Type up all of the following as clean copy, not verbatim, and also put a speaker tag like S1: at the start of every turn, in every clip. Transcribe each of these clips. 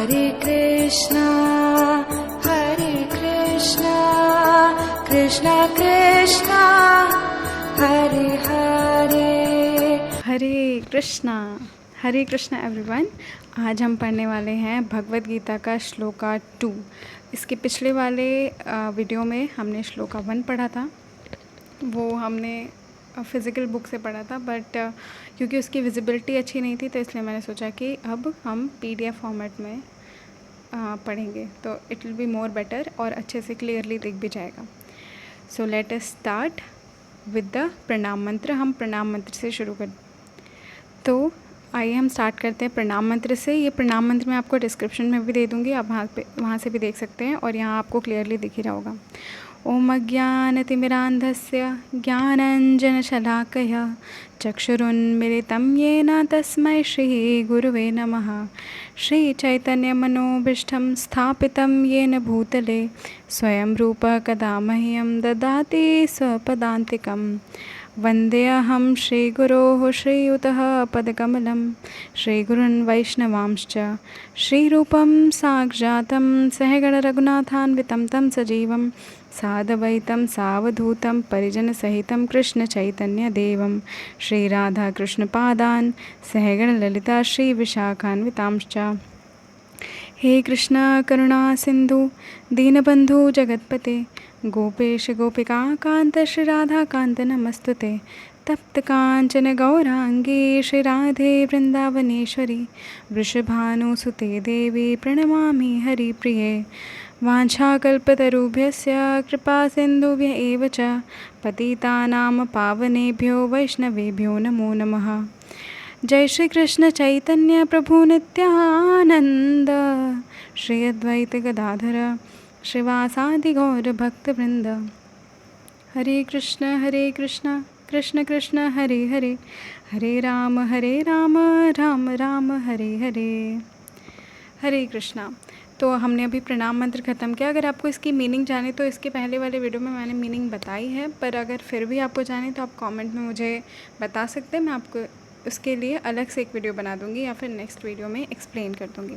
S1: हरे कृष्णा कृष्णा कृष्णा हरे हरे।
S2: हरे Krishna everyone. आज हम पढ़ने वाले हैं भगवद गीता का श्लोका 2। इसके पिछले वाले वीडियो में हमने श्लोका 1 पढ़ा था, वो हमने फ़िज़िकल बुक से पढ़ा था, बट क्योंकि उसकी विजिबिलिटी अच्छी नहीं थी तो इसलिए मैंने सोचा कि अब हम PDF फॉर्मेट में पढ़ेंगे तो it will be more better और अच्छे से क्लियरली दिख भी जाएगा। So let us start with the प्रणाम मंत्र। हम प्रणाम मंत्र से शुरू कर, तो आइए हम स्टार्ट करते हैं प्रणाम मंत्र से। ये प्रणाम मंत्र मैं आपको डिस्क्रिप्शन में भी दे दूँगी, आप वहाँ से भी देख सकते हैं और यहाँ आपको क्लियरली दिख ही रहा होगा। ओम अज्ञानतिमिरान्धस्य ज्ञानञ्जनशलाकया चक्षुरुन्मिलितं येन तस्मै श्रीगुरुवे नमः। श्रीचैतन्यमनोभीष्टं स्थापितं येन भूतले स्वयं रूपः कदा मह्यं ददाति स्वपदान्तिकम्। वन्देऽहं श्रीगुरोः श्रीयुतः पदकमलं श्रीगुरुन् वैष्णवांश्च श्रीरूपं साक्षातं सहगणरघुनाथान्वितं तं सजीवं साद्वैतं सावधूतं परिजनसहितं कृष्णचैतन्यदेवं श्रीराधाकृष्णपादान् सहगणललिता श्रीविशाखान्वितांश्च। हे कृष्ण करुणा सिंधु दीनबंधु जगतपते गोपेश गोपिका कांत श्री राधा कांत नमस्तुते। तप्त कांचन गौरांगी श्री राधे वृंदावनेश्वरी वृषभानुसुते देवी प्रणमामि हरिप्रिये। वाञ्छाकल्पतरुभ्यस्य कृपा सिन्धुभ्य एव च पतितानां पावनेभ्यो वैष्णवेभ्यो नमो नमः। जय श्री कृष्ण चैतन्य प्रभु नित्यानंद श्री अद्वैत गदाधर श्रीवासादि गौर भक्तवृंद। हरे कृष्ण कृष्ण कृष्ण हरे हरे, हरे राम राम राम हरे हरे। हरे कृष्णा। तो हमने अभी प्रणाम मंत्र ख़त्म किया। अगर आपको इसकी मीनिंग जाने तो इसके पहले वाले वीडियो में मैंने मीनिंग बताई है, पर अगर फिर भी आपको जाने तो आप कमेंट में मुझे बता सकते हैं, मैं आपको उसके लिए अलग से एक वीडियो बना दूंगी या फिर नेक्स्ट वीडियो में एक्सप्लेन कर दूंगी।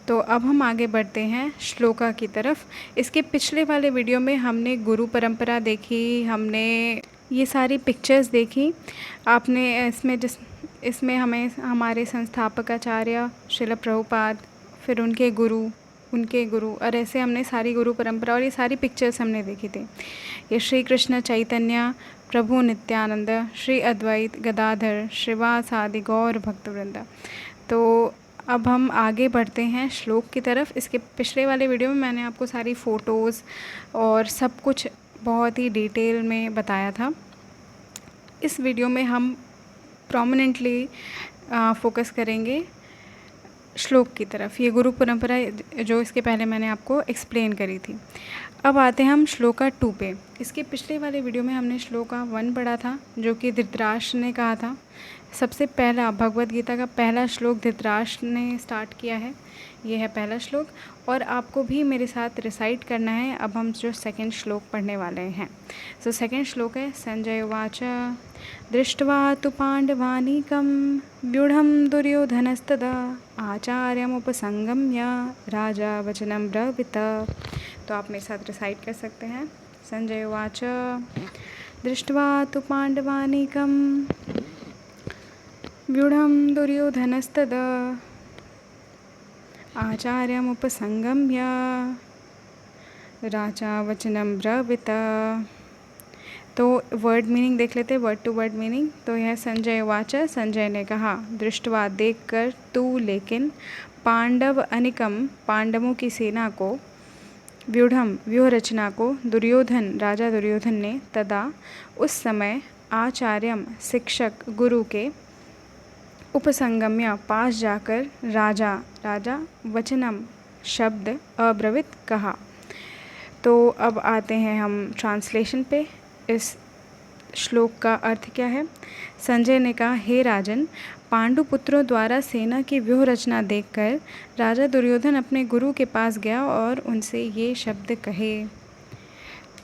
S2: तो अब हम आगे बढ़ते हैं श्लोका की तरफ। इसके पिछले वाले वीडियो में हमने गुरु परंपरा देखी, हमने ये सारी पिक्चर्स देखी। आपने इसमें हमें हमारे संस्थापक आचार्य श्रील प्रभुपाद, फिर उनके गुरु और ऐसे हमने सारी गुरु परंपरा और ये सारी पिक्चर्स हमने देखी थी। ये श्री कृष्ण चैतन्य प्रभु नित्यानंद श्री अद्वैत गदाधर श्रीवासादि गौर भक्तवृंद। तो अब हम आगे बढ़ते हैं श्लोक की तरफ। इसके पिछले वाले वीडियो में मैंने आपको सारी फ़ोटोज़ और सब कुछ बहुत ही डिटेल में बताया था। इस वीडियो में हम प्रोमिनेंटली फोकस करेंगे श्लोक की तरफ, ये गुरु परंपरा जो इसके पहले मैंने आपको एक्सप्लेन करी थी। अब आते हैं हम श्लोका 2 पे। इसके पिछले वाले वीडियो में हमने श्लोका 1 पढ़ा था, जो कि धृतराष्ट्र ने कहा था। सबसे पहला भगवद गीता का पहला श्लोक धृतराष्ट्र ने स्टार्ट किया है, ये है पहला श्लोक और आपको भी मेरे साथ रिसाइट करना है। अब हम जो सेकंड श्लोक पढ़ने वाले हैं। सो सेकंड श्लोक है संजय उवाच दृष्ट्वा तु पांडवानीकं व्यूढ़ं दुर्योधनस्तदा आचार्यमुपसंगम्य राजा वचनं ब्रवीत। तो आप मेरे साथ रिसाइट कर सकते हैं। संजय उवाच दृष्ट्वा तु पांडवानीकं व्यूढ़ं दुर्योधनस्तदा आचार्यमुपसंगम्य राजा वचनं ब्रवीत। तो वर्ड मीनिंग देख लेते हैं, वर्ड टू वर्ड मीनिंग। तो यह संजय उवाच, संजय ने कहा, दृष्टवा देखकर, तू लेकिन, पांडव अनिकम पांडवों की सेना को, व्यूढ़म व्यूह रचना को, दुर्योधन राजा दुर्योधन ने, तदा उस समय, आचार्यम शिक्षक गुरु के, उपसंगम्य पास जाकर, राजा वचनम शब्द अब्रवीत कहा। तो अब आते हैं हम ट्रांसलेशन पे। इस श्लोक का अर्थ क्या है। संजय ने कहा, हे राजन, पांडुपुत्रों द्वारा सेना की व्यूह रचना देखकर राजा दुर्योधन अपने गुरु के पास गया और उनसे ये शब्द कहे।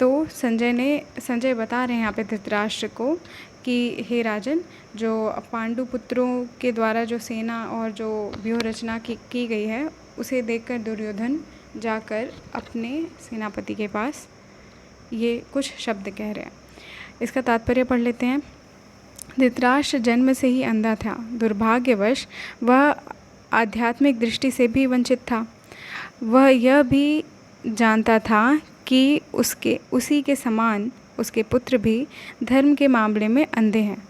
S2: तो संजय बता रहे हैं यहाँ पे धृतराष्ट्र को कि हे राजन, जो पांडु पुत्रों के द्वारा जो सेना और जो व्यूह रचना की गई है उसे देखकर दुर्योधन जाकर अपने सेनापति के पास ये कुछ शब्द कह रहे हैं। इसका तात्पर्य पढ़ लेते हैं। धृतराष्ट्र जन्म से ही अंधा था। दुर्भाग्यवश वह आध्यात्मिक दृष्टि से भी वंचित था। वह यह भी जानता था कि उसी के समान उसके पुत्र भी धर्म के मामले में अंधे हैं,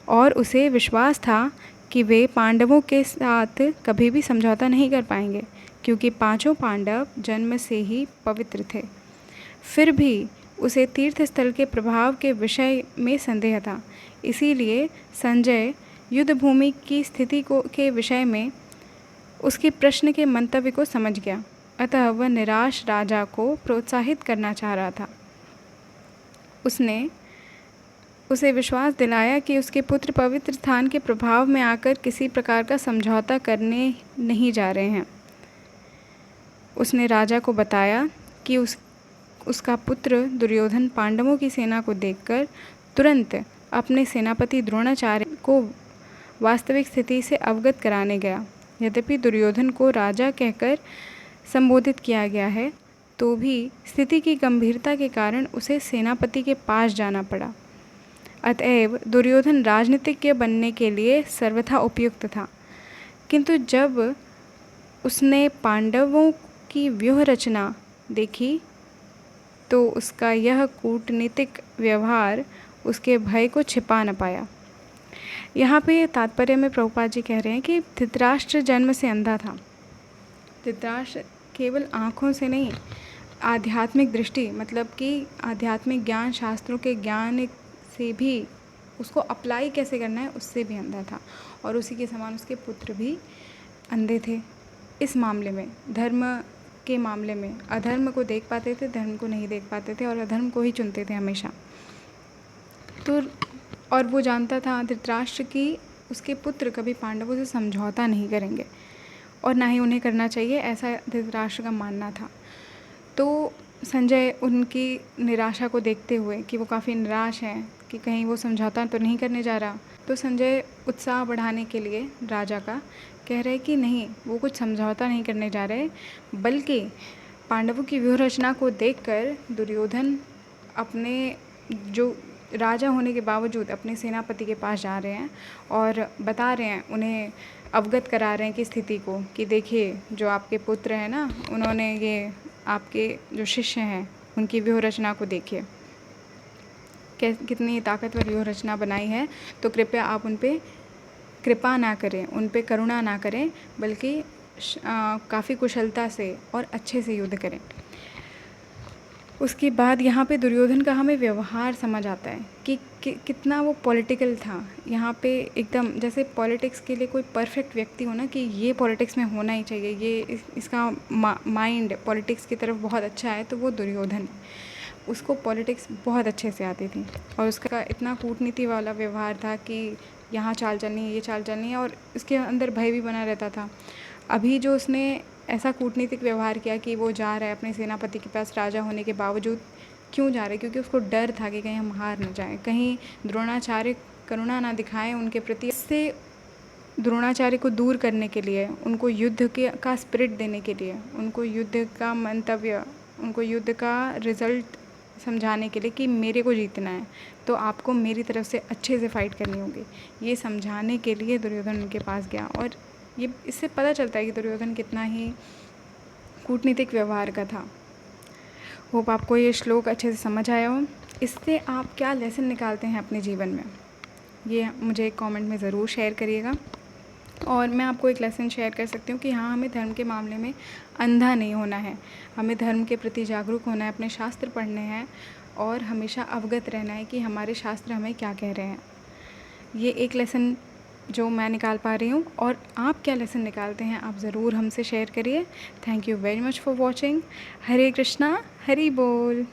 S2: और उसे विश्वास था कि वे पांडवों के साथ कभी भी समझौता नहीं कर पाएंगे, क्योंकि पांचों पांडव जन्म से ही पवित्र थे। फिर भी उसे तीर्थ स्थल के प्रभाव के विषय में संदेह था। इसीलिए संजय युद्ध भूमि की स्थिति के विषय में उसके प्रश्न के मंतव्य को समझ गया। अतः वह निराश राजा को प्रोत्साहित करना चाह रहा था। उसने उसे विश्वास दिलाया कि उसके पुत्र पवित्र स्थान के प्रभाव में आकर किसी प्रकार का समझौता करने नहीं जा रहे हैं। उसने राजा को बताया कि उसका पुत्र दुर्योधन पांडवों की सेना को देखकर तुरंत अपने सेनापति द्रोणाचार्य को वास्तविक स्थिति से अवगत कराने गया। यद्यपि दुर्योधन को राजा कहकर संबोधित किया गया है, तो भी स्थिति की गंभीरता के कारण उसे सेनापति के पास जाना पड़ा। अतएव दुर्योधन राजनीतिज्ञ बनने के लिए सर्वथा उपयुक्त था। किंतु जब उसने पांडवों की व्यूह रचना देखी तो उसका यह कूटनीतिक व्यवहार उसके भय को छिपा न पाया। यहाँ पे तात्पर्य में प्रभुपाद जी कह रहे हैं कि धृतराष्ट्र जन्म से अंधा था। धृतराष्ट्र केवल आँखों से नहीं, आध्यात्मिक दृष्टि मतलब कि आध्यात्मिक ज्ञान, शास्त्रों के ज्ञान से भी उसको अप्लाई कैसे करना है उससे भी अंधा था। और उसी के समान उसके पुत्र भी अंधे थे। इस मामले में, धर्म के मामले में, अधर्म को देख पाते थे, धर्म को नहीं देख पाते थे और अधर्म को ही चुनते थे हमेशा। तो और वो जानता था धृतराष्ट्र कि उसके पुत्र कभी पांडवों से समझौता नहीं करेंगे और ना ही उन्हें करना चाहिए, ऐसा धृतराष्ट्र का मानना था। तो संजय उनकी निराशा को देखते हुए कि वो काफ़ी निराश हैं कि कहीं वो समझौता तो नहीं करने जा रहा, तो संजय उत्साह बढ़ाने के लिए राजा का कह रहे कि नहीं, वो कुछ समझौता नहीं करने जा रहे, बल्कि पांडवों की व्यूह रचना को देखकर दुर्योधन अपने जो राजा होने के बावजूद अपने सेनापति के पास जा रहे हैं और बता रहे हैं, उन्हें अवगत करा रहे हैं कि स्थिति को, कि देखिए जो आपके पुत्र हैं ना, उन्होंने ये आपके जो शिष्य हैं उनकी व्यूह रचना को देखिए, कितनी ताकतवर व्यूह रचना बनाई है। तो कृपया आप उन पे कृपा ना करें, उन पे करुणा ना करें, बल्कि काफ़ी कुशलता से और अच्छे से युद्ध करें। उसके बाद यहाँ पे दुर्योधन का हमें व्यवहार समझ आता है कि कितना वो पॉलिटिकल था। यहाँ पे एकदम जैसे पॉलिटिक्स के लिए कोई परफेक्ट व्यक्ति हो ना, कि ये पॉलिटिक्स में होना ही चाहिए, ये इसका माइंड पॉलिटिक्स की तरफ बहुत अच्छा है, तो वो दुर्योधन। उसको पॉलिटिक्स बहुत अच्छे से आती थी और उसका इतना कूटनीति वाला व्यवहार था कि यहाँ चाल चलनी है, ये चाल चलनी है, और उसके अंदर भय भी बना रहता था। अभी जो उसने ऐसा कूटनीतिक व्यवहार किया कि वो जा रहा है अपने सेनापति के पास राजा होने के बावजूद, क्यों जा रहा है? क्योंकि उसको डर था कि कहीं हम हार न जाएं, कहीं द्रोणाचार्य करुणा ना दिखाएं उनके प्रति। इससे द्रोणाचार्य को दूर करने के लिए, उनको युद्ध का स्पिरिट देने के लिए, उनको युद्ध का मंतव्य, उनको युद्ध का रिज़ल्ट समझाने के लिए कि मेरे को जीतना है तो आपको मेरी तरफ से अच्छे से फाइट करनी होगी, ये समझाने के लिए दुर्योधन उनके पास गया। और ये इससे पता चलता है कि दुर्योधन कितना ही कूटनीतिक व्यवहार का था। होप आपको ये श्लोक अच्छे से समझ आया हो। इससे आप क्या लेसन निकालते हैं अपने जीवन में, ये मुझे एक कमेंट में ज़रूर शेयर करिएगा। और मैं आपको एक लेसन शेयर कर सकती हूँ कि हाँ, हमें धर्म के मामले में अंधा नहीं होना है, हमें धर्म के प्रति जागरूक होना है, अपने शास्त्र पढ़ने हैं और हमेशा अवगत रहना है कि हमारे शास्त्र हमें क्या कह रहे हैं। ये एक लेसन जो मैं निकाल पा रही हूँ, और आप क्या लेसन निकालते हैं आप ज़रूर हमसे शेयर करिए। Thank you very much for watching. Hare Krishna, Hari बोल।